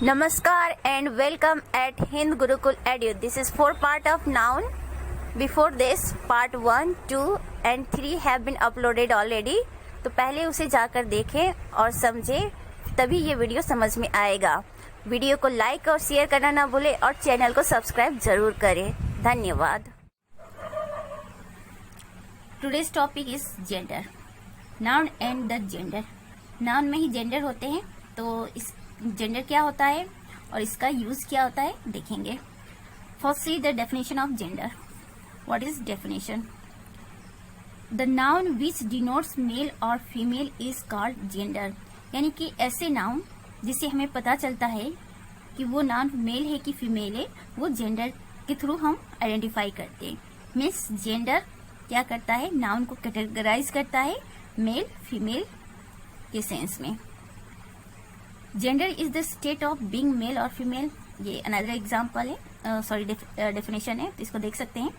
Namaskar and welcome at Hind Gurukul Edu. This is 4 part of noun. Before this, part 1, 2 and 3 have been uploaded already. तो पहले उसे जाकर देखें और समझें, तभी ये वीडियो समझ में आएगा। वीडियो को लाइक और शेयर करना ना भूलें और चैनल को सब्सक्राइब जरूर करें। धन्यवाद। Today's topic is gender, noun and the gender. Noun में ही जेंडर होते हैं, तो इस जेंडर क्या होता है और इसका यूज क्या होता है देखेंगे। First see the definition of gender. What is definition? The noun which denotes male और फीमेल इज कॉल्ड जेंडर। यानी कि ऐसे नाउन जिससे हमें पता चलता है कि वो नाउन मेल है कि फीमेल है, वो जेंडर के थ्रू हम आइडेंटिफाई करते हैं। मीन्स जेंडर क्या करता है, नाउन को कैटेगराइज करता है मेल फीमेल के सेंस में। Gender is the state of being male और फीमेल। ये अनदर एग्जांपल है, सॉरी डेफिनेशन है, तो इसको देख सकते हैं।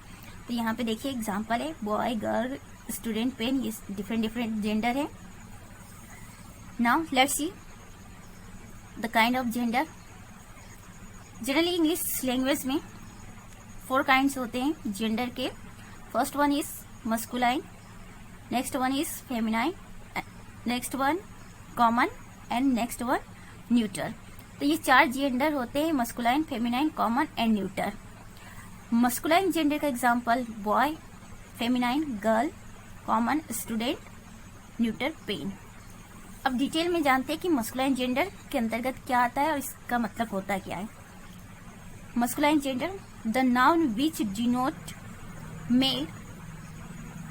तो यहाँ पे देखिए एग्जांपल है, बॉय गर्ल स्टूडेंट पेन, ये डिफरेंट जेंडर है। Now let's see the kind of gender. Generally English language में 4 काइंड्स होते हैं जेंडर के। First one is masculine, next one is feminine, next one common and next one neuter. तो ये 4 gender होते हैं, masculine, feminine, common and neuter. Masculine gender का example boy, feminine girl, common student, neuter pen. अब detail में जानते हैं कि मस्कुलाइन जेंडर के अंतर्गत क्या आता है और इसका मतलब होता क्या है। Masculine gender, the noun which denote male.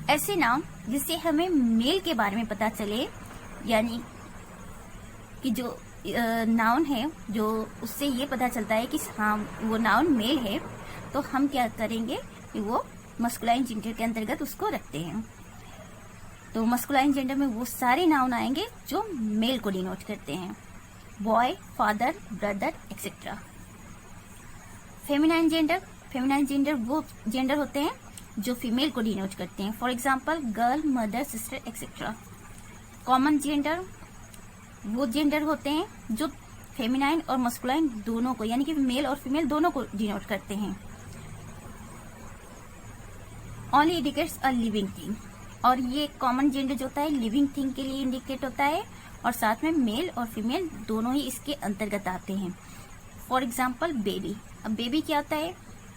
ऐसे नाउन जिससे हमें मेल के बारे में पता चले, यानी कि जो नाउन है जो उससे ये पता चलता है कि हाँ वो नाउन मेल है, तो हम क्या करेंगे कि वो मस्कुलाइन जेंडर के अंतर्गत उसको रखते हैं। तो मस्कुलाइन जेंडर में वो सारे नाउन आएंगे जो मेल को डिनोट करते हैं, boy, father, brother etcetera. Feminine gender वो जेंडर होते हैं जो फीमेल को डिनोट करते हैं, for example girl, mother, sister etcetera. Common gender वो जेंडर होते हैं जो फेमिनाइन और मस्कुलाइन दोनों को, यानी कि मेल और फीमेल दोनों को डिनोट करते हैं। Only indicates a living thing. और ये कॉमन जेंडर जो होता है लिविंग थिंग के लिए इंडिकेट होता है, और साथ में मेल और फीमेल दोनों ही इसके अंतर्गत आते हैं। For example baby. अब बेबी क्या होता है,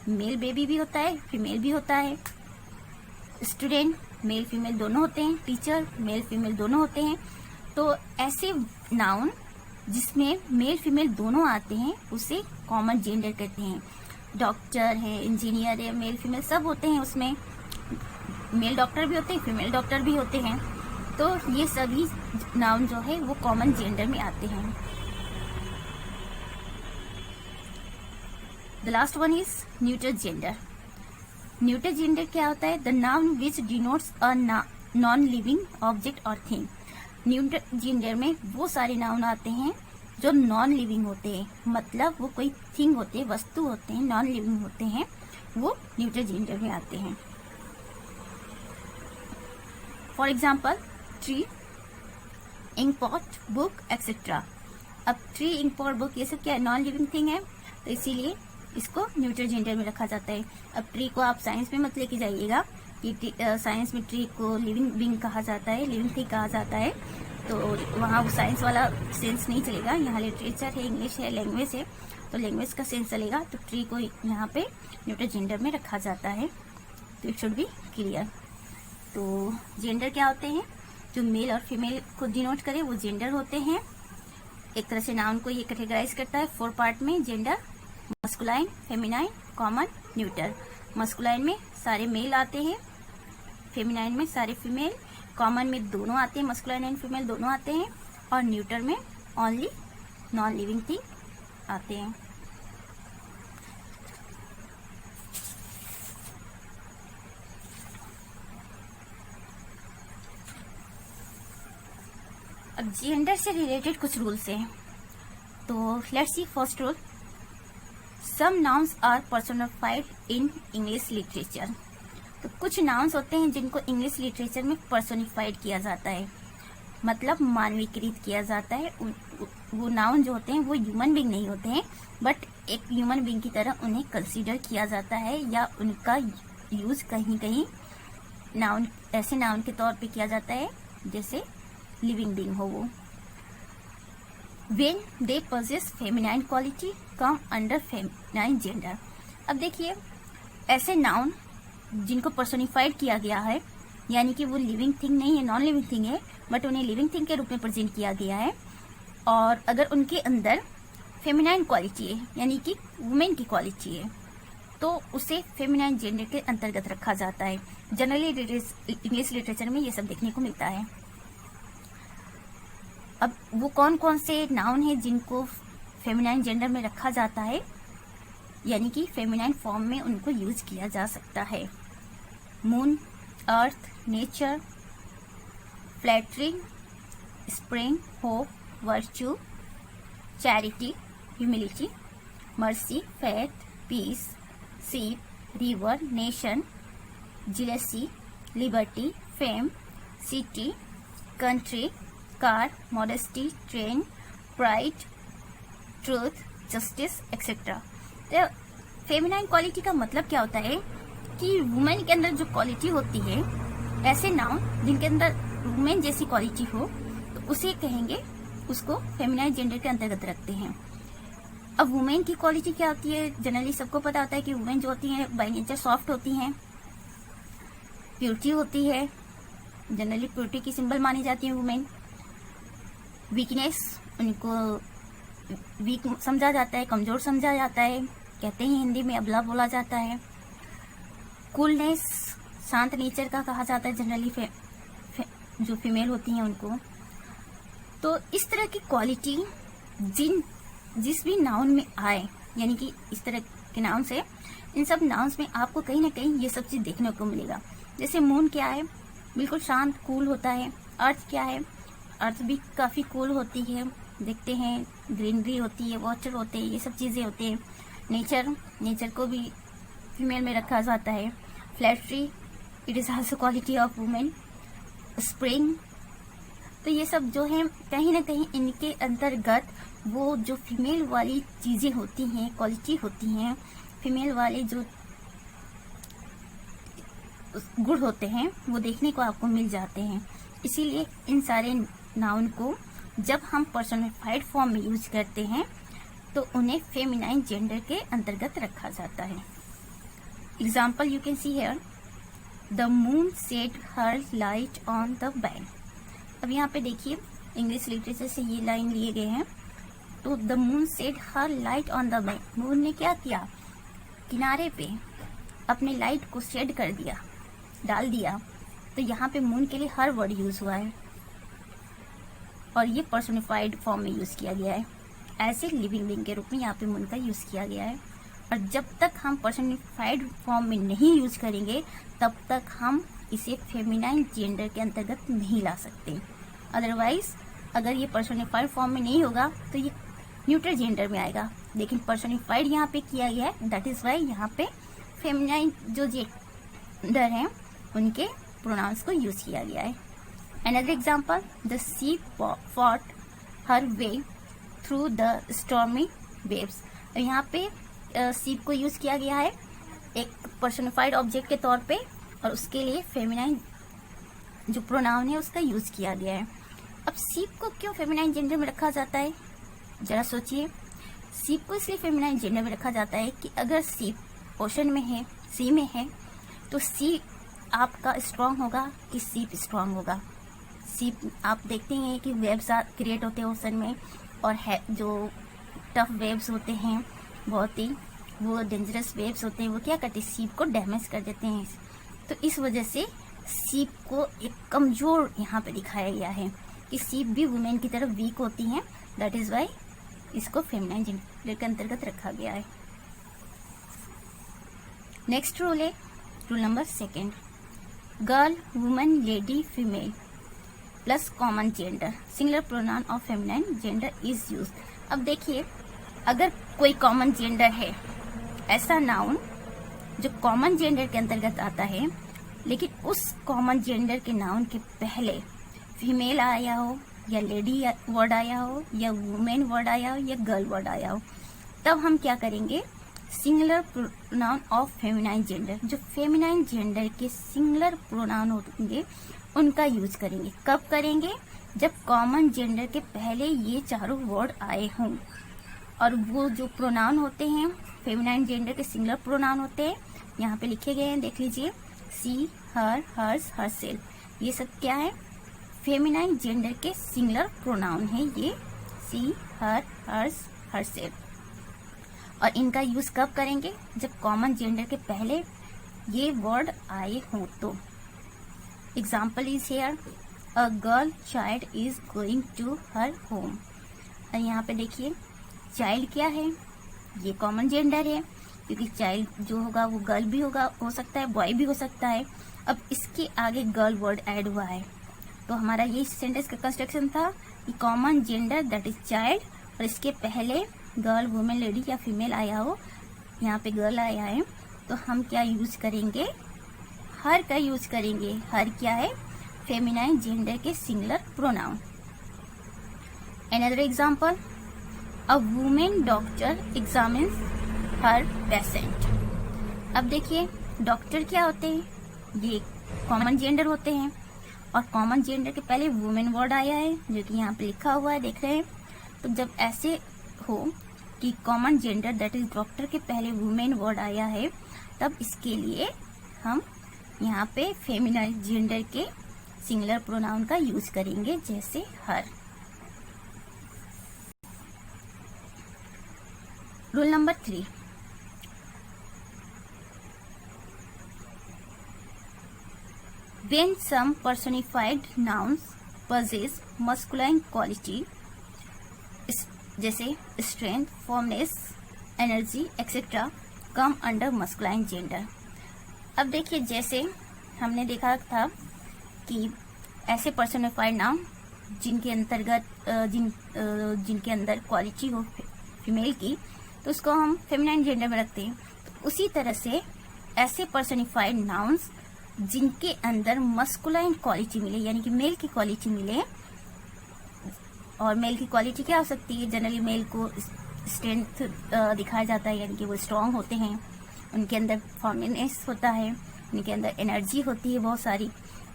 मेल बेबी भी होता है, फीमेल भी होता है। स्टूडेंट मेल फीमेल दोनों होते हैं, टीचर मेल फीमेल दोनों होते हैं। तो ऐसे नाउन जिसमें मेल फीमेल दोनों आते हैं उसे कॉमन जेंडर कहते हैं। डॉक्टर है, इंजीनियर है, मेल फीमेल सब होते हैं, उसमें मेल डॉक्टर भी होते हैं, फीमेल डॉक्टर भी होते हैं। तो ये सभी नाउन जो है वो कॉमन जेंडर में आते हैं। The last one is neuter gender. Neuter gender क्या होता है, the noun which denotes a non living object और थिंग। न्यूटर जेंडर में वो सारे नाउन आते हैं जो नॉन लिविंग होते हैं, मतलब वो कोई थिंग होते हैं, वस्तु होते हैं, नॉन लिविंग होते हैं, वो न्यूटर जेंडर में आते हैं। For example tree, ink pot, book etcetera. अब ट्री, इंक पॉट, बुक ये सब क्या नॉन लिविंग थिंग है, तो इसीलिए इसको न्यूटर जेंडर में रखा जाता है। अब ट्री को आप साइंस में मत लेके जाइएगा कि साइंस में ट्री को लिविंग बीइंग कहा जाता है, लिविंग थिंग कहा जाता है, तो वहाँ वो साइंस वाला सेंस नहीं चलेगा। यहाँ लिटरेचर है, इंग्लिश है, लैंग्वेज है, तो लैंग्वेज का सेंस चलेगा। तो ट्री को यहाँ पे न्यूटर जेंडर में रखा जाता है, तो इट शुड बी क्लियर। तो जेंडर क्या होते हैं, जो मेल और फीमेल को डिनोट करे वो जेंडर होते हैं। एक तरह से नाउन को ये कैटेगराइज करता है 4 पार्ट में, gender, masculine, feminine, common, neuter. Masculine में सारे मेल आते हैं, फेमिनाइन में सारे फीमेल, कॉमन में दोनों आते हैं, मस्कुलाइन एंड फीमेल दोनों आते हैं, और न्यूटर में ओनली नॉन लिविंग थिंग आते हैं। अब जेंडर से रिलेटेड कुछ रूल्स हैं, तो let's see first rule. Some nouns are personified in English literature. तो कुछ नाउन्स होते हैं जिनको इंग्लिश लिटरेचर में पर्सोनिफाइड किया जाता है। मतलब मानवीकृत किया जाता है। वो नाउन जो होते हैं वो ह्यूमन बीइंग नहीं होते हैं, बट एक ह्यूमन बीइंग की तरह उन्हें कंसीडर किया जाता है, या उनका यूज कहीं कहीं नाउन, ऐसे नाउन के तौर पे किया जाता है जैसे लिविंग बीइंग हो वो। When they possess feminine quality come under feminine gender। अब देखिए, ऐसे नाउन जिनको पर्सोनिफाइड किया गया है, यानी कि वो लिविंग थिंग नहीं है, नॉन लिविंग थिंग है, बट उन्हें लिविंग थिंग के रूप में प्रेजेंट किया गया है, और अगर उनके अंदर फेमिनाइन क्वालिटी है, यानी कि वुमेन की क्वालिटी है, तो उसे फेमिनाइन जेंडर के अंतर्गत रखा जाता है। जनरली इंग्लिश लिटरेचर में ये सब देखने को मिलता है। अब वो कौन कौन से नाउन है जिनको फेमिनाइन जेंडर में रखा जाता है, यानी कि फेमिनाइन फॉर्म में उनको यूज किया जा सकता है। Moon, earth, nature, flattering, spring, hope, virtue, charity, humility, mercy, faith, peace, ship, river, nation, jealousy, liberty, fame, city, country, car, modesty, train, pride, truth, justice etcetera. तो फेमिनाइन क्वालिटी का मतलब क्या होता है कि वुमेन के अंदर जो क्वालिटी होती है, ऐसे नाउन जिनके अंदर वुमेन जैसी क्वालिटी हो, तो उसे कहेंगे, उसको फेमिनाइन जेंडर के अंतर्गत रखते हैं। अब वुमेन की क्वालिटी क्या होती है, जनरली सबको पता होता है कि वुमेन जो होती हैं बाय नेचर सॉफ्ट होती हैं, प्योरिटी होती है, जनरली प्योरिटी की सिंबल मानी जाती है वुमेन। वीकनेस, उनको वीक समझा जाता है, कमजोर समझा जाता है, कहते हैं हिंदी में अबला बोला जाता है। कूलनेस, शांत नेचर का कहा जाता है जनरली जो फीमेल होती हैं उनको। तो इस तरह की क्वालिटी जिस भी नाउन में आए, यानी कि इस तरह के नाउन से, इन सब नाउन्स में आपको कहीं ना कहीं ये सब चीज देखने को मिलेगा। जैसे मून क्या है, बिल्कुल शांत कूल होता है। अर्थ क्या है, अर्थ भी काफी कूल होती है, देखते हैं ग्रीनरी होती है, वाटर होते हैं, ये सब चीजें होती है। नेचर को भी फीमेल में रखा जाता है। Flattery, it is also quality of women. Spring, तो ये सब जो है कहीं ना कहीं इनके अंतर्गत वो जो फीमेल वाली चीजें होती हैं, क्वालिटी होती हैं, फीमेल वाले जो गुण होते हैं, वो देखने को आपको मिल जाते हैं। इसीलिए इन सारे नाउन को जब हम पर्सनिफाइड फॉर्म में यूज करते हैं तो उन्हें फेमिनाइन जेंडर के अंतर्गत रखा जाता है। Example you can see here, the moon said her light on the bank. अब यहाँ पे देखिए, इंग्लिश लिटरेचर से ये लाइन लिए गए हैं। तो the moon said her light on the bank, moon ने क्या किया, किनारे पे अपने लाइट को शेड कर दिया, डाल दिया। तो यहाँ पे मून के लिए हर वर्ड यूज हुआ है, और ये पर्सोनिफाइड फॉर्म में यूज किया गया है। ऐसे लिविंग बीइंग के रूप में यहाँ पे मून का यूज किया गया है। और जब तक हम पर्सोनिफाइड फॉर्म में नहीं यूज करेंगे, तब तक हम इसे फेमिनाइन जेंडर के अंतर्गत नहीं ला सकते। अदरवाइज अगर ये पर्सोनिफाइड फॉर्म में नहीं होगा तो ये न्यूट्रल जेंडर में आएगा, लेकिन पर्सोनिफाइड यहाँ पे किया गया है, दैट इज वाई यहाँ पे फेमिनाइन जो जेंडर है उनके प्रोनाउंस को यूज किया गया है। Another example, the sea fought her way through the stormy waves। यहाँ पे सीप को यूज किया गया है एक पर्सनिफाइड ऑब्जेक्ट के तौर पे, और उसके लिए फेमिनाइन जो प्रोनाउन है उसका यूज किया गया है। अब सीप को क्यों फेमिनाइन जेंडर में रखा जाता है, जरा सोचिए। सीप को इसलिए फेमिनाइन जेंडर में रखा जाता है कि अगर सीप ओशन में है, सी में है, तो सी आपका स्ट्रांग होगा कि सीप स्ट्रांग होगा। सीप आप देखते हैं कि वेव्स क्रिएट होते हैं ओशन में, और है जो टफ वेव्स होते हैं, बहुत ही वो डेंजरस वेव्स होते हैं, वो क्या करते हैं, सीप को डैमेज कर देते हैं। तो इस वजह से सीप को एक कमजोर यहाँ पे दिखाया गया है कि सीप भी वुमेन की तरफ वीक होती हैं, दैट इज वाई इसको फेमिनाइन जेंडर के अंतर्गत रखा गया है। नेक्स्ट रूल है rule number 2, girl, woman, lady, female plus common gender, singular pronoun of feminine gender is used. अब देखिए, अगर कोई कॉमन जेंडर है, ऐसा नाउन जो कॉमन जेंडर के अंतर्गत आता है, लेकिन उस कॉमन जेंडर के नाउन के पहले फीमेल आया हो या लेडी वर्ड आया हो या वुमेन वर्ड आया हो या गर्ल वर्ड आया हो, तब हम क्या करेंगे, singular pronoun of feminine gender, जो फेमिनाइन जेंडर के सिंगुलर प्रोनाउन होंगे उनका यूज करेंगे। कब करेंगे, जब कॉमन जेंडर के पहले ये चारों वर्ड आए हों। और वो जो प्रोनाउन होते हैं फेमिनाइन जेंडर के सिंगुलर प्रोनाउन होते हैं, यहाँ पे लिखे गए हैं, देख लीजिए, सी, हर, हर्स, हरसेल्फ, ये सब क्या है, फेमिनाइन जेंडर के सिंगुलर प्रोनाउन है ये, सी, हर, हर्स, हरसेल्फ। और इनका यूज कब करेंगे, जब कॉमन जेंडर के पहले ये वर्ड आए हों तो। Example is here, a girl child is going to her home. और यहाँ पे देखिए चाइल्ड क्या है, ये कॉमन जेंडर है, क्योंकि चाइल्ड जो होगा वो गर्ल भी होगा, हो सकता है बॉय भी हो सकता है। अब इसके आगे गर्ल वर्ड ऐड हुआ है, तो हमारा ये सेंटेंस का कंस्ट्रक्शन था कि common gender that is child, और इसके पहले गर्ल, वुमेन, लेडी या फीमेल आया हो, यहाँ पे गर्ल आया है, तो हम क्या यूज करेंगे, हर का यूज करेंगे। हर क्या है, फेमिनाइन जेंडर के singular pronoun. Another example, a women doctor examines her patient. अब देखिए डॉक्टर क्या होते हैं, ये कॉमन जेंडर होते हैं, और कॉमन जेंडर के पहले वुमेन वर्ड आया है जो कि यहाँ पे लिखा हुआ है, देख रहे हैं। तो जब ऐसे हो कि common gender that is doctor के पहले वुमेन वर्ड आया है, तब इसके लिए हम यहाँ पे फेमिनाइन जेंडर के सिंगुलर प्रोनाउन का यूज करेंगे, जैसे her. Rule number 3, when some personified nouns possess masculine quality, जैसे strength, firmness, energy, etc., come under masculine gender। अब देखिए जैसे हमने देखा था कि ऐसे पर्सोनिफाइड नाउन जिनके अंतर्गत जिनके अंदर क्वालिटी हो फीमेल की, तो उसको हम फेमिनाइन जेंडर में रखते हैं। तो उसी तरह से ऐसे पर्सोनिफाइड नाउन्स जिनके अंदर मस्कुलाइन क्वालिटी मिले, यानी कि मेल की क्वालिटी मिले, और मेल की क्वालिटी क्या हो सकती है, जनरली मेल को स्ट्रेंथ दिखाया जाता है, यानी कि वो स्ट्रांग होते हैं, उनके अंदर फॉर्मनेस होता है, उनके अंदर एनर्जी होती है बहुत सारी।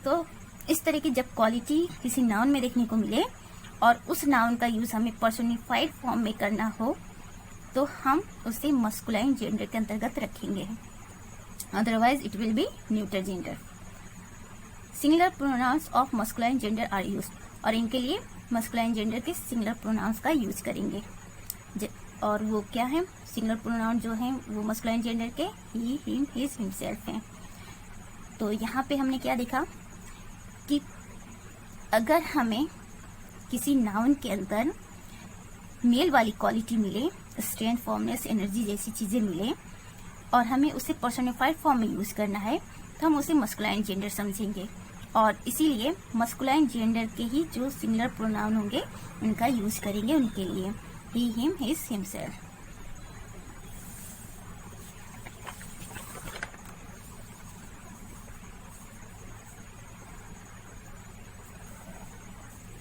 तो इस तरह की जब क्वालिटी किसी नाउन में देखने को मिले और उस नाउन का यूज हमें पर्सोनिफाइड फॉर्म में करना हो, तो हम उसे मस्कुलाइन जेंडर के अंतर्गत रखेंगे, otherwise it will be neuter gender। Singular pronouns of masculine gender are used, और इनके लिए मस्कुलाइन जेंडर के सिंगुलर प्रोनाउंस का यूज करेंगे। और वो क्या है, सिंगुलर प्रोनाउन जो है वो मस्कुलाइन जेंडर के ही, हिम, हिज, हिमसेल्फ हैं। तो यहाँ पे हमने क्या देखा कि अगर हमें किसी नाउन के अंदर मेल वाली क्वालिटी मिले, स्ट्रेंथ, फॉर्मनेस, एनर्जी जैसी चीजें मिले, और हमें उसे पर्सोनिफाइड फॉर्म में यूज करना है, तो हम उसे मस्कुलाइन जेंडर समझेंगे। और इसीलिए मस्कुलाइन जेंडर के ही जो सिंगुलर प्रोनाउन होंगे उनका यूज करेंगे उनके लिए, he, him, his, himself.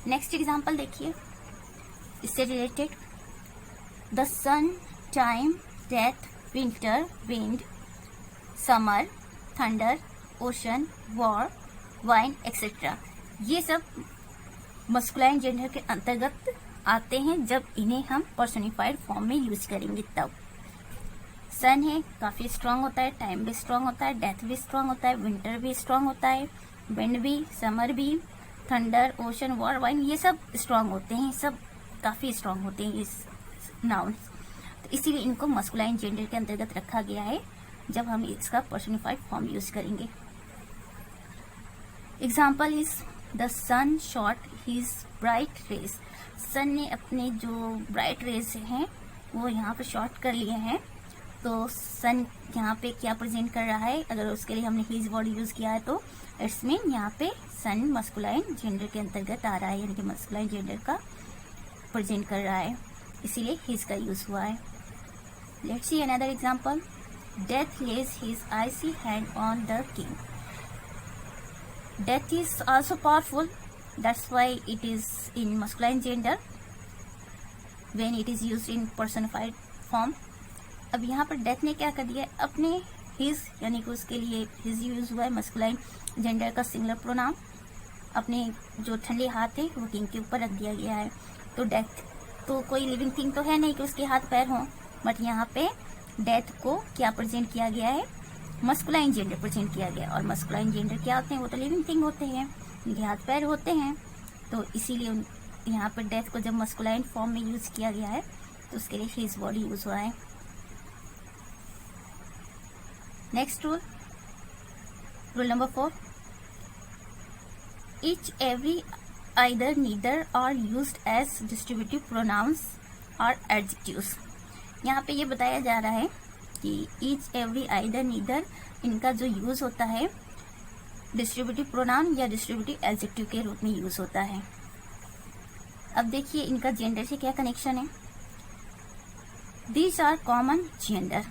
Next example देखिए इससे related, the sun, time, death, winter, wind, summer, thunder, ocean, war, wine, etcetera, ये सब मस्कुलाइन जेंडर के अंतर्गत आते हैं जब इन्हें हम पर्सोनिफाइड फॉर्म में यूज करेंगे तब। सन है, काफी स्ट्रांग होता है, टाइम भी स्ट्रांग होता है, डेथ भी स्ट्रांग होता है, विंटर भी स्ट्रांग होता है, विंड भी, समर भी, थंडर, ओशन, वॉर, वाइन, ये सब स्ट्रांग होते हैं, सब काफी स्ट्रांग होते हैं इस नाउन। तो इसीलिए इनको मस्कुलाइन जेंडर के अंतर्गत रखा गया है जब हम इसका पर्सोनिफाइड फॉर्म यूज करेंगे। Example is the sun shot his bright rays. Sun ने अपने जो ब्राइट रेज हैं वो यहाँ पे शॉर्ट कर लिए हैं, तो सन यहाँ पे क्या प्रेजेंट कर रहा है, अगर उसके लिए हमने हिज वर्ड यूज किया है तो इट्स मीन यहाँ पे सन मस्कुलाइन जेंडर के अंतर्गत आ रहा है, यानी कि मस्कुलाइन जेंडर का प्रेजेंट कर रहा है, इसीलिए हिज का यूज हुआ है। Let's see another example, death lays his icy hand on the king. Death is also powerful, that's why it is in masculine gender when it is used in personified form. अब यहाँ पर death ने क्या कर दिया, अपने his यानी कि उसके लिए हिज यूज हुआ है मस्कुलाइन जेंडर का सिंगुलर प्रोनाउन, अपने जो ठंडे हाथ है वो किंग के ऊपर रख दिया गया है। तो डेथ तो कोई लिविंग थिंग तो है नहीं कि उसके हाथ पैर हों, बट यहाँ पे डेथ को क्या प्रेजेंट किया गया है, मस्कुलाइन जेंडर प्रेजेंट किया गया। और मस्कुलाइन जेंडर क्या होते हैं, वो तो लिविंग थिंग होते हैं, उनके हाथ पैर होते हैं, तो इसीलिए यहाँ पर डेथ को जब मस्कुलाइन फॉर्म में यूज किया गया है तो उसके लिए हिज बॉडी यूज हुआ है। Next rule number 4, each every either neither are used as distributive pronouns or adjectives। यहाँ पे ये बताया जा रहा है कि each every either neither इनका जो यूज होता है डिस्ट्रीब्यूटिव प्रोनाउन या डिस्ट्रीब्यूटिव एडजेक्टिव के रूप में यूज होता है। अब देखिए इनका जेंडर से क्या कनेक्शन है। These are common gender.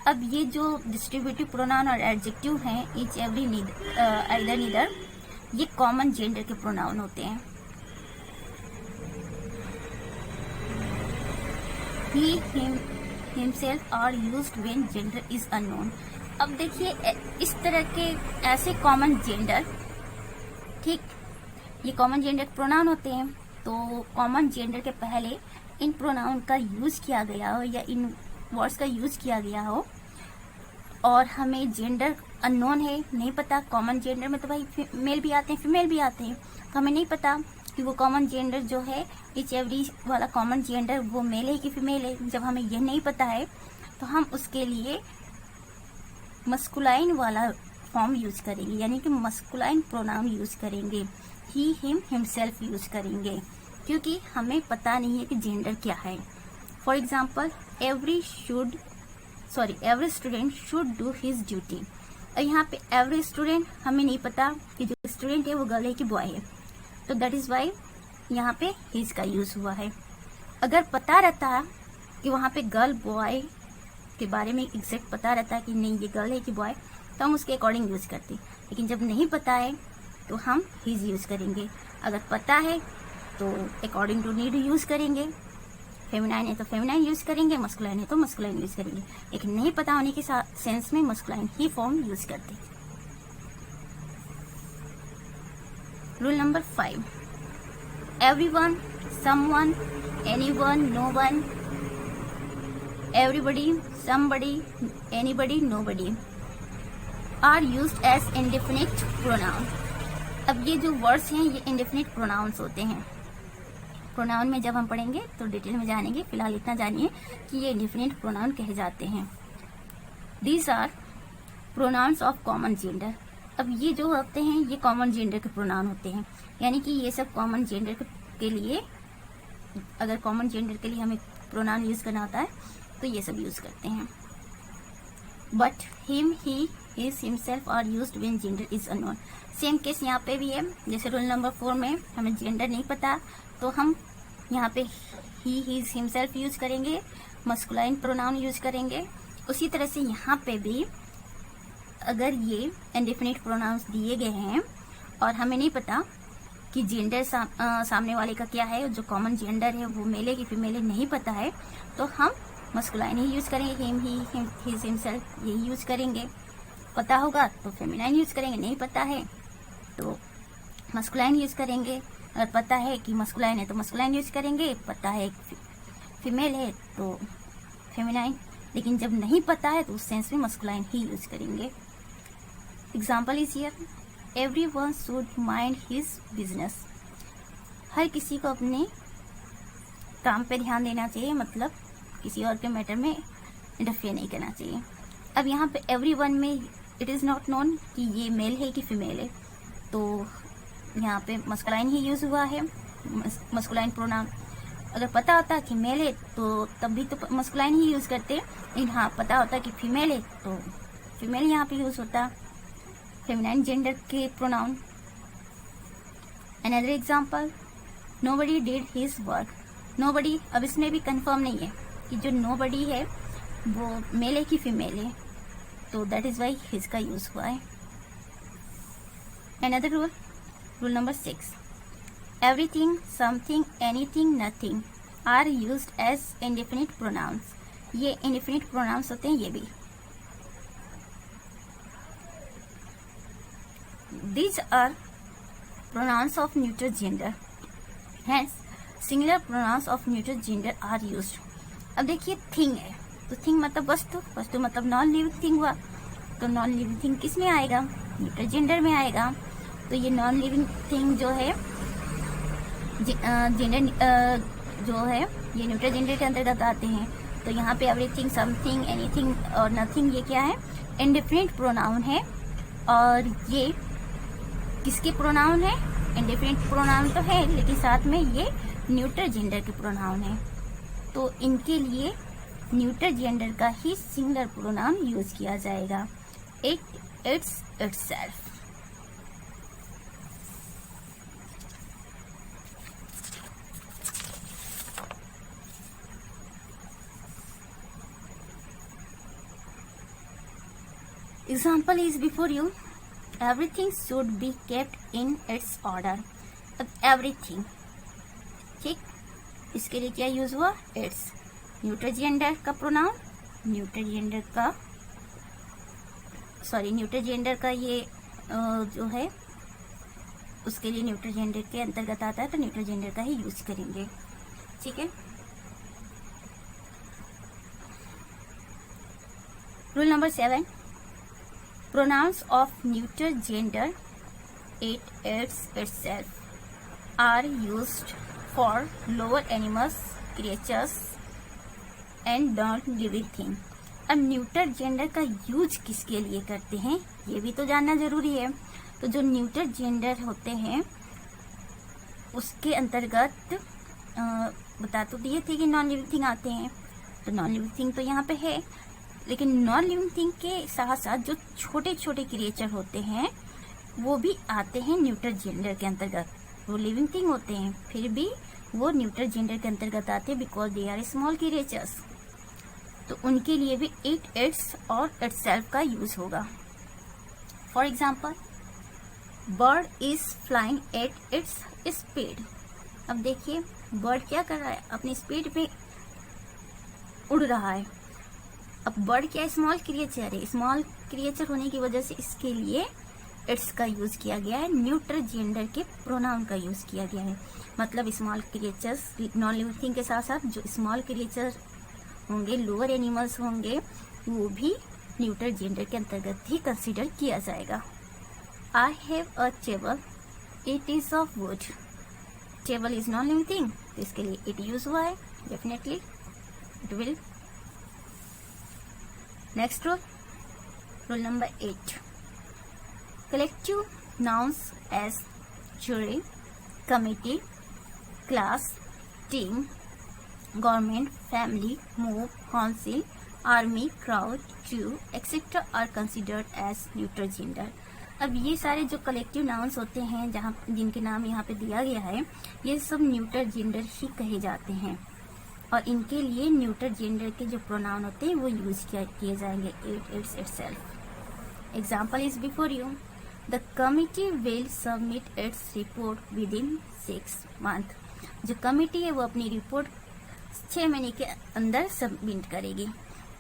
अब ये जो डिस्ट्रीब्यूटिव प्रोनाउन और एडजेक्टिव हैं ईच एवरी आइदर नीदर, ये कॉमन जेंडर के प्रोनाउन होते हैं। He himself are used when gender is unknown. अब देखिए इस तरह के ऐसे कॉमन जेंडर, ठीक, ये कॉमन जेंडर के प्रोनाउन होते हैं। तो कॉमन जेंडर के पहले इन प्रोनाउन का यूज किया गया हो या इन वर्ड्स का यूज किया गया हो और हमें जेंडर अननोन है, नहीं पता, कॉमन जेंडर में तो भाई मेल भी आते हैं फीमेल भी आते हैं, तो हमें नहीं पता कि वो कॉमन जेंडर जो है इच एवरी वाला कॉमन जेंडर वो मेल है कि फीमेल है। जब हमें यह नहीं पता है तो हम उसके लिए मस्कुलाइन वाला फॉर्म यूज करेंगे, यानी कि मस्कुलाइन प्रोनाउन यूज करेंगे, ही हिम हिमसेल्फ यूज करेंगे, क्योंकि हमें पता नहीं है कि जेंडर क्या है। For example every student should do his duty. और यहाँ पे एवरी स्टूडेंट हमें नहीं पता कि जो स्टूडेंट है वो गर्ल है कि बॉय है, तो दैट इज वाई यहाँ पे हिज का यूज हुआ है। अगर पता रहता कि वहाँ पे गर्ल बॉय के बारे में एग्जैक्ट पता रहता कि नहीं ये गर्ल है कि बॉय, तो हम उसके अकॉर्डिंग यूज करते, लेकिन जब नहीं पता है तो हम हिज यूज करेंगे। अगर पता है तो अकॉर्डिंग टू नीड यूज करेंगे, फेमिनाइन है तो फेमिनाइन यूज करेंगे, मस्कुलाइन है तो मस्कुलाइन यूज करेंगे, लेकिन नहीं पता होने के सेंस में मस्कुलाइन ही फॉर्म यूज करते। Rule number 5, everyone, someone, anyone, no one, everybody, somebody, anybody, nobody are used as indefinite pronoun. अब ये जो वर्ड्स हैं ये इंडेफिनिट प्रोनाउंस होते हैं। प्रोनाउन में जब हम पढ़ेंगे तो डिटेल में जानेंगे, फिलहाल इतना जानिए कि ये इंडेफिनिट प्रोनाउन कहे जाते हैं। These are pronouns of common gender. अब ये जो होते हैं ये कॉमन जेंडर के प्रोनाउन होते हैं, यानी कि ये सब कॉमन जेंडर के लिए, अगर कॉमन जेंडर के लिए हमें प्रोनाउन यूज करना होता है तो ये सब यूज करते हैं। But him, he, his, himself are used when gender is unknown. Same case यहाँ पे भी है, जैसे रूल नंबर 4 में हमें जेंडर नहीं पता तो हम यहाँ पे ही, हिज, हिमसेल्फ यूज करेंगे, मस्कुलाइन प्रोनाउन यूज करेंगे। उसी तरह से यहाँ पे भी अगर ये इंडेफिनिट प्रोनाउंस दिए गए हैं और हमें नहीं पता कि जेंडर सामने वाले का क्या है, जो कॉमन जेंडर है वो मेल है कि फीमेल है, नहीं पता है, तो हम मस्कुलाइन ही यूज करेंगे, हिम, ही, हिज, हिमसेल्फ यही यूज करेंगे। पता होगा तो फेमिनाइन यूज करेंगे, नहीं पता है तो मस्कुलाइन यूज करेंगे। अगर पता है कि मस्कुलाइन है तो मस्कुलाइन यूज करेंगे, पता है फीमेल है तो फेमिनाइन, लेकिन जब नहीं पता है तो उस सेंस में मस्कुलाइन ही यूज करेंगे। Example is here, everyone should mind his business. हर किसी को अपने काम पे ध्यान देना चाहिए, मतलब किसी और के मैटर में इंटरफेयर नहीं करना चाहिए। अब यहाँ पे एवरीवन में इट इज़ नॉट नोन कि ये मेल है कि फीमेल है, तो यहाँ पे मस्कुलाइन ही यूज हुआ है, मस्कुलाइन प्रोनाउन। अगर पता होता कि मेल है तो तब भी तो मस्कुलाइन ही यूज करते, लेकिन हाँ पता होता कि फीमेल है तो फीमेल यहाँ पे यूज होता, फेमिनाइन जेंडर के pronoun. Another example, nobody did his work. Nobody, अब इसमें भी कंफर्म नहीं है कि जो नोबडी है वो मेल है कि फीमेल है, तो दैट इज वाई हिज का यूज हुआ है। Another rule, rule number 6, everything, something, anything, nothing are used as indefinite pronouns. ये इंडेफिनिट प्रोनाउंस होते हैं ये भी। These are pronouns of neutral gender. Hence, singular pronouns of neutral gender are used. अब देखिए थिंग है, तो थिंग मतलब वस्तु, वस्तु मतलब नॉन लिविंग थिंग हुआ, तो नॉन लिविंग थिंग किस में आएगा? न्यूट्रल जेंडर में आएगा। तो ये नॉन लिविंग थिंग जो है जेंडर जो है ये न्यूट्रल जेंडर के अंतर्गत आते हैं। तो यहाँ पे एवरीथिंग, समथिंग, एनीथिंग और नथिंग ये क्या है? इंडेफिनिट प्रोनाउन है। और ये किसके प्रोनाउन है? इंडेफिनिट प्रोनाउन तो है, लेकिन साथ में ये न्यूट्रल जेंडर के प्रोनाउन है। तो इनके लिए न्यूट्रल जेंडर का ही सिंगुलर प्रोनाउन यूज किया जाएगा। It's, itself. Example is before you. Everything should be kept in its order. अब everything, ठीक, इसके लिए क्या यूज हुआ? इट्स। न्यूट्रल जेंडर का प्रोनाउन, न्यूट्रल जेंडर का ये जो है उसके लिए न्यूट्रल जेंडर के अंतर्गत आता है, तो न्यूट्रल जेंडर का ही यूज करेंगे। ठीक है। Rule number 7, pronouns of neutral gender, its, itself are used for lower animals, creatures and non-living thing। अब न्यूट्रल जेंडर का यूज किसके लिए करते हैं ये भी तो जानना जरूरी है। तो जो न्यूट्रल जेंडर होते हैं उसके अंतर्गत बता तो दिए थे कि नॉन लिविंग थिंग आते हैं। तो नॉन लिविंग थिंग तो यहाँ पे है, लेकिन नॉन लिविंग थिंग के साथ साथ जो छोटे छोटे क्रिएचर होते हैं वो भी आते हैं न्यूट्रल जेंडर के अंतर्गत। वो लिविंग थिंग होते हैं फिर भी वो न्यूट्रल जेंडर के अंतर्गत आते हैं, because they are small creatures. तो उनके लिए भी इट, इट्स और इटसेल्फ का यूज होगा। For example, bird is flying at its speed. अब देखिए बर्ड क्या कर रहा है? अपनी स्पीड पे उड़ रहा है। अब बर्ड क्या स्मॉल क्रिएचर है, स्मॉल क्रिएचर होने की वजह से इसके लिए इट्स का यूज किया गया है, न्यूट्रल जेंडर के प्रोनाउन का यूज किया गया है। मतलब small creatures, non living thing के साथ साथ जो स्मॉल क्रिएचर होंगे, लोअर एनिमल्स होंगे, वो भी न्यूट्रल जेंडर के अंतर्गत ही कंसिडर किया जाएगा। I have a table, it is of would. Table is non living thing, तो इसके लिए इट यूज हुआ है, definitely it will. Next rule number 8, collective nouns as jury, committee, class, team, government, family, mob, council, army, crowd, Jew, etc. are considered as neutral gender। अब ये सारे जो collective nouns होते हैं जहाँ जिनके नाम यहाँ पे दिया गया है, ये सब न्यूट्रल जेंडर ही कहे जाते हैं और इनके लिए न्यूट्रल जेंडर के जो प्रोनाउन होते हैं वो यूज किए जाएंगे, it, its, itself. Example is before you. The committee will submit its report within 6 months। जो कमिटी है वो अपनी रिपोर्ट 6 महीने के अंदर सबमिट करेगी।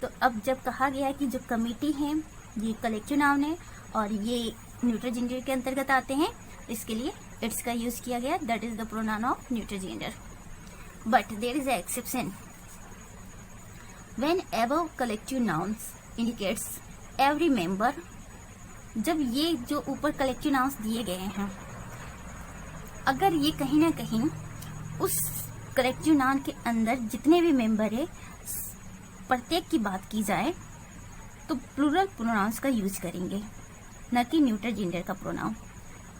तो अब जब कहा गया है कि जो कमिटी है ये कलेक्टिव नाउन है और ये न्यूट्रल जेंडर के अंतर्गत आते हैं, इसके लिए इट्स का यूज किया गया, that is the pronoun of neutral gender. But there is a exception. When above collective nouns indicates every member, जब ये जो ऊपर कलेक्टिव नाउन्स दिए गए हैं अगर ये कहीं ना कहीं उस कलेक्टिव नाउन के अंदर जितने भी मेंबर है प्रत्येक की बात की जाए तो प्लूरल प्रोनाउंस का यूज करेंगे, न कि न्यूट्रल जेंडर का pronoun.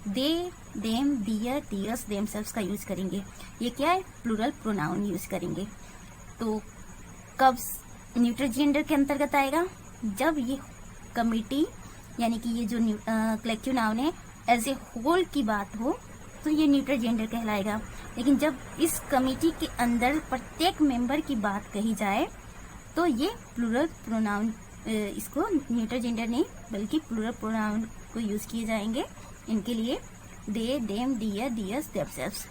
They, them, their, theirs, themselves का यूज करेंगे। ये क्या है? प्लूरल प्रोनाउन यूज करेंगे। तो कब न्यूट्रल जेंडर के अंतर्गत आएगा? जब ये कमिटी यानी कि ये जो कलेक्टिव नाउन है एज ए होल की बात हो तो ये न्यूट्रल जेंडर कहलाएगा। लेकिन जब इस कमिटी के अंदर प्रत्येक मेंबर की बात कही जाए तो ये प्लूरल प्रोनाउन, इसको न्यूट्रल जेंडर नहीं बल्कि प्लूरल प्रोनाउन को यूज किए जाएंगे। इनके लिए they, them, their, theirs, themselves.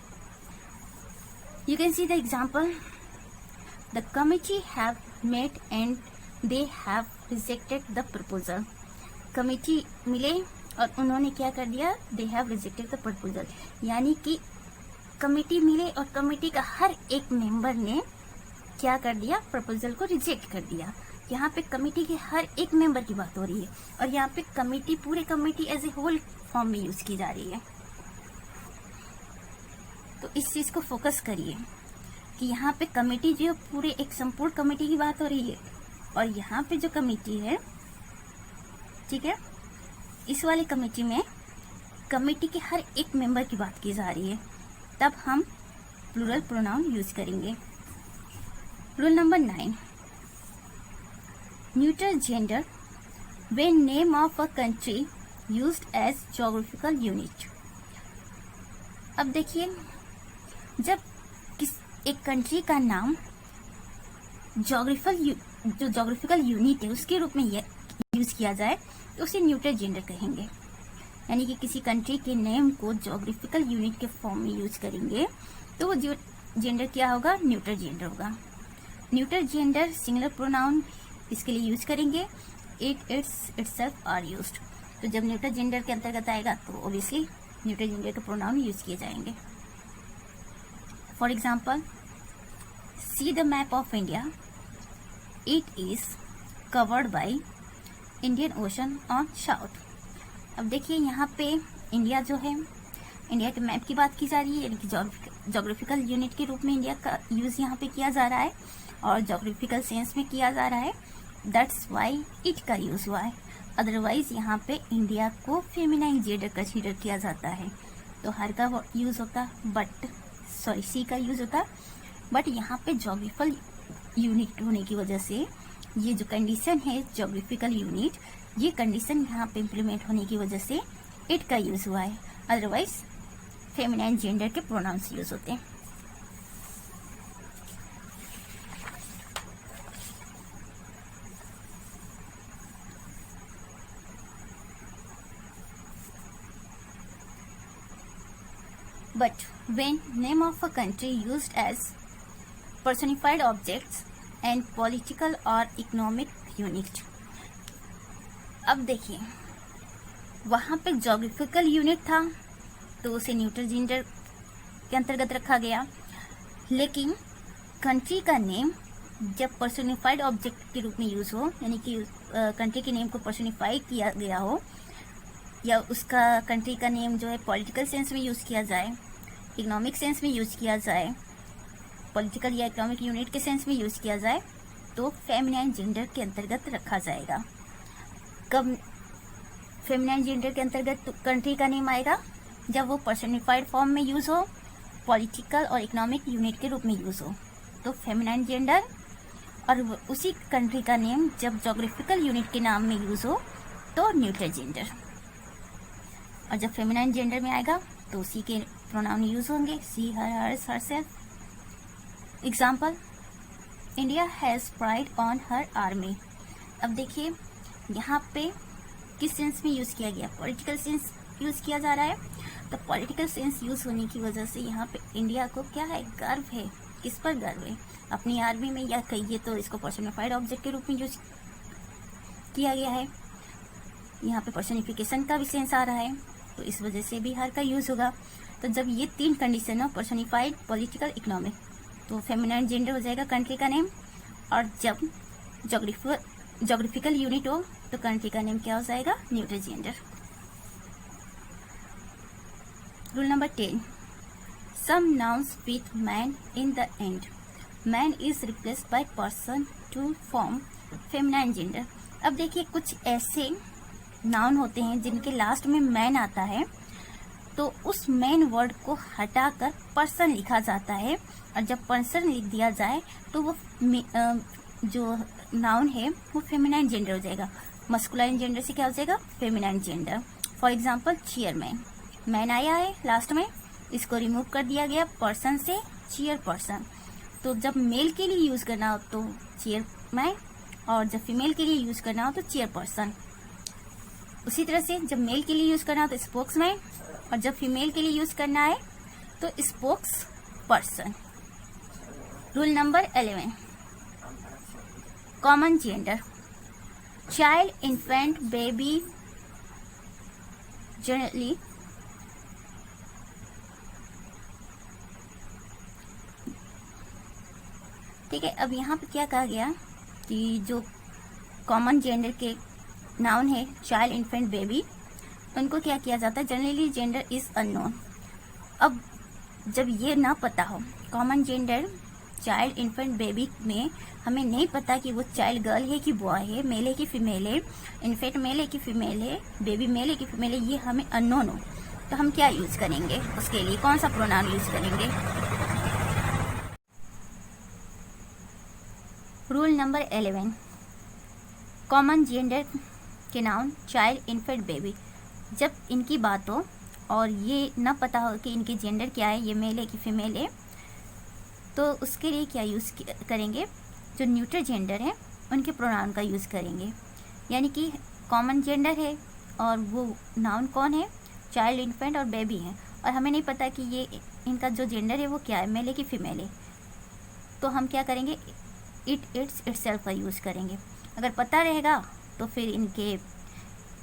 You can see the example. The committee have met and they have rejected the proposal. Committee मिले और उन्होंने क्या कर दिया, they have rejected the proposal. यानी कि कमिटी मिले और कमिटी का हर एक मेंबर ने क्या कर दिया, प्रपोजल को रिजेक्ट कर दिया. यहाँ पे कमिटी के हर एक मेंबर की बात हो रही है और यहाँ पे कमिटी, पूरे committee as a whole form में यूज की जा रही है. तो इस चीज को फोकस करिए कि यहाँ पे कमिटी जो पूरे एक संपूर्ण कमिटी की बात हो रही है और यहाँ पे जो कमिटी है, ठीक है, इस वाले कमिटी में कमिटी के हर एक मेंबर की बात की जा रही है, तब हम प्लूरल प्रोनाउन यूज करेंगे. Rule number 9, neutral gender when name of a country used as geographical unit. अब देखिए, जब एक कंट्री का नाम जो ज्योग्राफिकल यूनिट है उसके रूप में यूज किया जाए तो उसे न्यूट्रल जेंडर कहेंगे. यानी कि किसी कंट्री के नेम को ज्योग्राफिकल यूनिट के फॉर्म में यूज करेंगे तो वो जेंडर क्या होगा, न्यूट्रल जेंडर होगा. न्यूट्रल जेंडर सिंगुलर प्रोनाउन इसके लिए यूज करेंगे. It, its, itself are used. तो जब न्यूट्रल जेंडर के अंतर्गत आएगा तो ऑब्वियसली न्यूट्रल जेंडर के प्रोनाउन यूज किए जाएंगे. For example, see the map of India. It is covered by Indian ocean on south. अब देखिए, यहाँ पे इंडिया जो है, इंडिया के मैप की बात की जा रही है, यानी कि ज्योग्राफिकल यूनिट के रूप में इंडिया का यूज यहाँ पे किया जा रहा है और ज्योग्राफिकल सेंस में किया जा रहा है. दैट्स वाई इट का यूज हुआ है. अदरवाइज यहाँ पे इंडिया को फेमिनाइन जेंडर कंसीडर किया जाता है तो हर का यूज होता, सी का यूज होता. बट यहाँ पे ज्योग्राफिकल यूनिट होने की वजह से ये जो कंडीशन है ज्योग्राफिकल यूनिट, ये कंडीशन यहाँ पे इम्प्लीमेंट होने की वजह से इट का यूज हुआ है. अदरवाइज फेमिनाइन जेंडर के प्रोनाउंस यूज होते हैं. But when name of a country used as personified objects and political or economic unit. अब देखिए, वहाँ पे ज्योग्राफिकल यूनिट था तो उसे न्यूट्रल जेंडर के अंतर्गत रखा गया. लेकिन कंट्री का नेम जब पर्सोनिफाइड ऑब्जेक्ट के रूप में यूज हो, यानी कि कंट्री के नेम को पर्सोनिफाई किया गया हो या उसका कंट्री का नेम जो है पॉलिटिकल सेंस में यूज किया जाए, इकोनॉमिक सेंस में यूज किया जाए, पॉलिटिकल या इकोनॉमिक यूनिट के सेंस में यूज किया जाए तो फेमिनाइन जेंडर के अंतर्गत रखा जाएगा. कब फेमिनाइन जेंडर के अंतर्गत कंट्री का नेम आएगा, जब वो पर्सनिफाइड फॉर्म में यूज हो, पॉलिटिकल और इकोनॉमिक यूनिट के रूप में यूज हो तो फेमिनाइन जेंडर. और उसी कंट्री का नेम जब ज्योग्राफिकल यूनिट के नाम में यूज हो तो न्यूट्रल जेंडर. और जब फेमिनाइन जेंडर में आएगा तो उसी के प्रोनाउन यूज होंगे, she, her, hers, herself. Example, India has pride on her army. अब देखिए, यहाँ पे किस सेंस में यूज किया गया, पॉलिटिकल सेंस यूज किया जा रहा है. तो पॉलिटिकल सेंस यूज होने की वजह से यहाँ पे इंडिया को क्या है, गर्व है. किस पर गर्व है, अपनी आर्मी में, या कहिए तो इसको पर्सनिफाइड ऑब्जेक्ट के रूप में यूज किया गया है. यहाँ पे पर्सनिफिकेशन का भी सेंस आ रहा है तो इस वजह से भी हर का यूज होगा. तो जब ये तीन कंडीशन हो, पर्सनिफाइड, पॉलिटिकल, इकोनॉमिक, तो फेमिनाइन जेंडर हो जाएगा कंट्री का नेम. और जब ज्योग्राफिकल यूनिट हो तो कंट्री का नेम क्या हो जाएगा, neutral gender. Rule number 10, some nouns with man in the end. Man is replaced by person to form feminine gender. अब देखिए, कुछ ऐसे नाउन होते हैं जिनके लास्ट में मैन आता है तो उस मैन वर्ड को हटाकर पर्सन लिखा जाता है. और जब पर्सन लिख दिया जाए तो वो जो नाउन है वो फेमिनाइन जेंडर हो जाएगा. मस्कुलाइन जेंडर से क्या हो जाएगा, feminine gender. For example, chairman, man आया है लास्ट में, इसको रिमूव कर दिया गया पर्सन से, चेयर पर्सन. तो जब मेल के लिए यूज करना हो तो चेयरमैन और जब फीमेल के लिए यूज करना हो तो चेयर पर्सन. उसी तरह से जब मेल के लिए यूज करना हो तो स्पोक्समैन और जब फीमेल के लिए यूज करना है तो spokes person. Rule number 11, common gender, child, infant, baby, generally ठीक है। अब यहाँ पे क्या कहा गया कि जो कॉमन जेंडर के नाउन है चाइल्ड, इन्फेंट, बेबी, उनको क्या किया जाता है, जनरली जेंडर इज अननोन। अब जब ये ना पता हो common gender child, infant, baby में हमें नहीं पता कि वो चाइल्ड गर्ल है कि बॉय है, मेल है कि फीमेल है, इन्फेंट मेल है कि फीमेल है, बेबी मेल है कि फीमेल है, ये हमें अननोन हो, तो हम क्या यूज करेंगे, उसके लिए कौन सा प्रोनाउन यूज करेंगे। रूल नंबर 11, कॉमन जेंडर के नाउन चाइल्ड, इन्फेंट, बेबी, जब इनकी बात हो और ये न पता हो कि इनके जेंडर क्या है, ये मेल है कि फीमेल है, तो उसके लिए क्या यूज़ करेंगे, जो न्यूट्रल जेंडर है उनके प्रोनाउन का यूज़ करेंगे। यानी कि कॉमन जेंडर है और वो नाउन कौन है, चाइल्ड, इन्फेंट और बेबी है, और हमें नहीं पता कि ये इनका जो जेंडर है वो क्या है, मेल है कि फीमेल है, तो हम क्या करेंगे, इट, इट्स, इटसेल्फ का यूज़ करेंगे। अगर पता रहेगा तो फिर इनके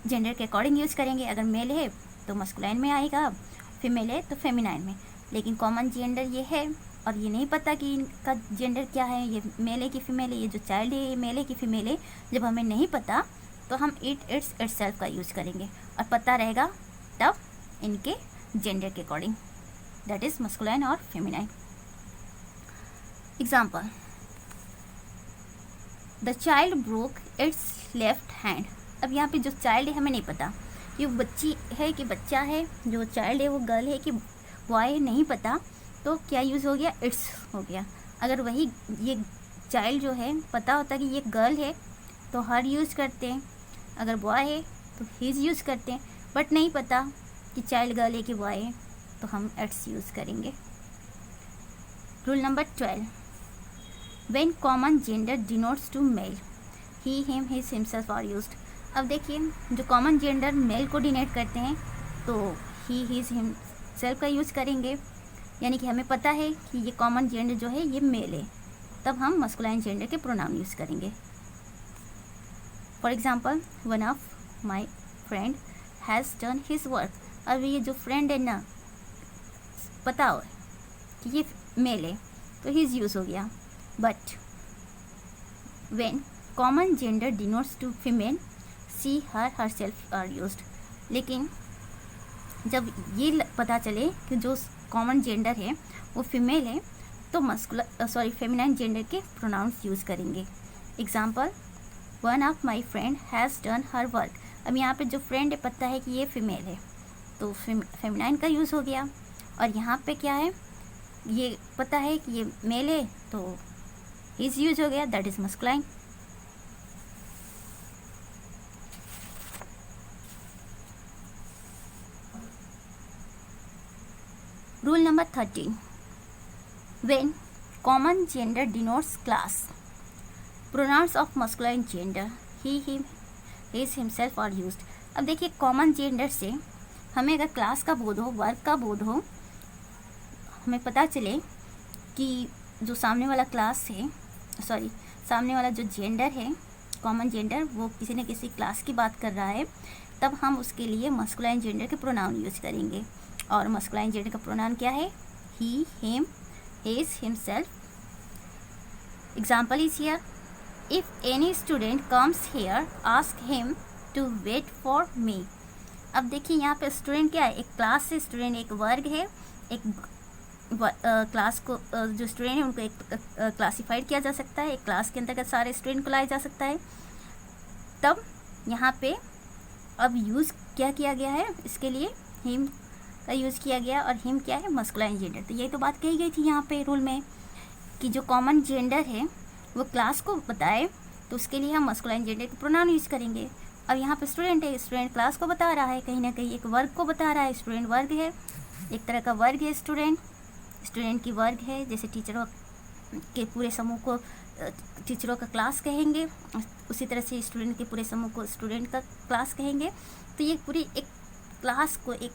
जेंडर के अकॉर्डिंग यूज़ करेंगे, अगर मेल है तो मस्कुलाइन में आएगा, फीमेल है तो फेमिनाइन में। लेकिन कॉमन जेंडर ये है और ये नहीं पता कि इनका जेंडर क्या है, ये मेल है कि फीमेल है, ये जो चाइल्ड है ये मेल है कि फीमेल है, जब हमें नहीं पता तो हम इट, इट्स, इटसेल्फ का यूज़ करेंगे, और पता रहेगा तब इनके जेंडर के अकॉर्डिंग, दैट इज़ मस्कुलाइन और feminine. Example, the child broke it's left hand. अब यहाँ पे जो चाइल्ड है हमें नहीं पता कि वो बच्ची है कि बच्चा है, जो चाइल्ड है वो गर्ल है कि बॉय है, नहीं पता, तो क्या यूज़ हो गया, इट्स हो गया। अगर वही ये चाइल्ड जो है पता होता कि ये गर्ल है तो हर यूज़ करते हैं, अगर बॉय है तो हिज यूज़ करते हैं, बट नहीं पता कि चाइल्ड गर्ल है कि बॉय है तो हम इट्स यूज़ करेंगे। Rule number 12, when common gender denotes to male, he, him, his, himself are used. अब देखिए जो कॉमन जेंडर मेल को डिनोट करते हैं तो ही, हिज, हिमसेल्फ का यूज़ करेंगे, यानी कि हमें पता है कि ये कॉमन जेंडर जो है ये मेल है, तब हम मस्कुलाइन जेंडर के प्रोनाउन यूज़ करेंगे। For example, one of my friend has done his work. अब ये जो फ्रेंड है ना, पता हो कि ये मेल है तो हिज यूज़ हो गया, but when common gender denotes to female, she, her, herself are used. लेकिन जब ये पता चले कि जो कॉमन जेंडर है वो फीमेल है तो फेमिनाइन जेंडर के प्रोनाउंस यूज़ करेंगे। Example, one of my friend has done her work. अब यहाँ पे जो फ्रेंड है पता है कि ये फीमेल है तो फेमिनाइन का यूज़ हो गया, और यहाँ पे क्या है, ये पता है कि ये मेल है तो हिज यूज हो गया, that is masculine. Rule number 13, when common gender denotes class, pronouns of masculine gender, he, him, his, himself are used. अब देखिए कॉमन जेंडर से हमें अगर क्लास का बोध हो, वर्क का बोध हो, हमें पता चले कि जो सामने वाला क्लास है, सामने वाला जो जेंडर है कॉमन जेंडर, वो किसी न किसी क्लास की बात कर रहा है, तब हम उसके लिए मस्कुलाइन जेंडर के प्रोनाउन यूज करेंगे। और मस्कुलाइन जेंडर का प्रोनाउन क्या है, he, him, his, himself. Example is here, if any student comes here ask him to wait for me. अब देखिए यहाँ पे स्टूडेंट क्या है, एक क्लास से स्टूडेंट एक वर्ग है, एक क्लास को जो स्टूडेंट है उनको एक क्लासिफाइड किया जा सकता है, एक क्लास के अंतर्गत सारे स्टूडेंट को लाया जा सकता है। तब यहाँ पे अब यूज़ क्या किया गया है, इसके लिए हिम का यूज़ किया गया, और हिम क्या है, मस्कुलाइन जेंडर। तो यही तो बात कही गई थी यहाँ पे रूल में कि जो कॉमन जेंडर है वो क्लास को बताए तो उसके लिए हम मस्कुलाइन जेंडर के प्रोनाउन यूज़ करेंगे। अब यहाँ पे स्टूडेंट है, स्टूडेंट क्लास को बता रहा है, कहीं ना कहीं एक वर्ग को बता रहा है, स्टूडेंट वर्ग है, एक तरह का वर्ग है स्टूडेंट की वर्ग है, जैसे टीचरों के पूरे समूह को टीचरों का क्लास कहेंगे, उसी तरह से स्टूडेंट के पूरे समूह को स्टूडेंट का क्लास कहेंगे। तो ये पूरी एक क्लास को, एक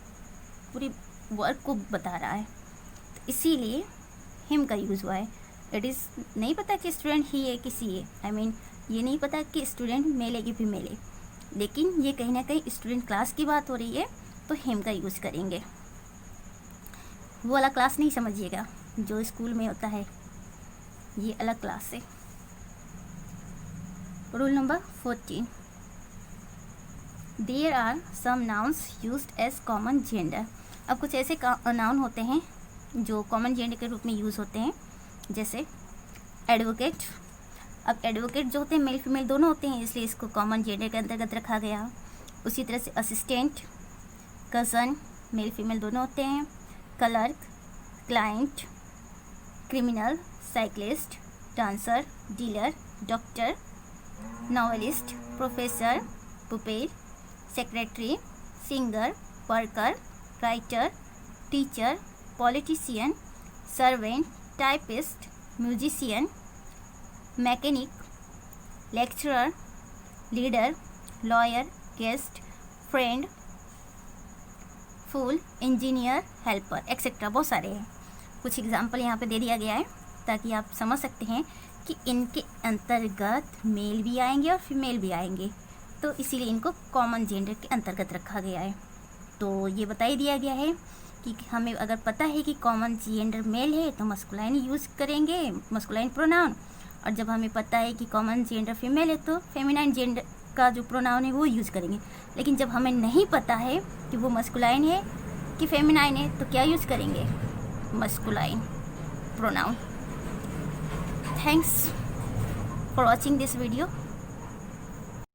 पूरी वर्ग को बता रहा है, तो इसीलिए हिम का यूज़ हुआ है। इट इज़ नहीं पता कि स्टूडेंट ही है कि सी है, आई मीन ये नहीं पता कि स्टूडेंट मेल है कि फीमेल है, लेकिन ये कहीं ना कहीं स्टूडेंट क्लास की बात हो रही है तो हिम का यूज़ करेंगे। वो वाला क्लास नहीं समझिएगा जो स्कूल में होता है, ये अलग क्लास है। Rule number 14, there are some nouns used as common gender. अब कुछ ऐसे नाउन होते हैं जो कॉमन जेंडर के रूप में यूज़ होते हैं, जैसे एडवोकेट। अब एडवोकेट जो होते हैं मेल फीमेल दोनों होते हैं, इसलिए इसको कॉमन जेंडर के अंतर्गत रखा गया। उसी तरह से असिस्टेंट, कज़न, मेल फीमेल दोनों होते हैं। Clerk, client, criminal, cyclist, dancer, dealer, doctor, novelist, professor, pupil, secretary, singer, worker, writer, teacher, politician, servant, typist, musician, mechanic, lecturer, leader, lawyer, guest, friend, fool, engineer, helper, etcetera. बहुत सारे हैं। कुछ example यहाँ पे दे दिया गया है ताकि आप समझ सकते हैं कि इनके अंतर्गत मेल भी आएंगे और फीमेल भी आएंगे, तो इसीलिए इनको कॉमन जेंडर के अंतर्गत रखा गया है। तो ये बता ही दिया गया है कि हमें अगर पता है कि कॉमन जेंडर मेल है तो मस्कुलाइन यूज़ करेंगे, मस्कुलाइन प्रोनाउन, और जब हमें पता है कि कॉमन जेंडर फीमेल है तो फेमिनाइन जेंडर का जो प्रोनाउन है वो यूज़ करेंगे। लेकिन जब हमें नहीं पता है कि वो मस्कुलाइन है कि फेमिनाइन है तो क्या यूज़ करेंगे? Masculine pronoun. Thanks for watching this video.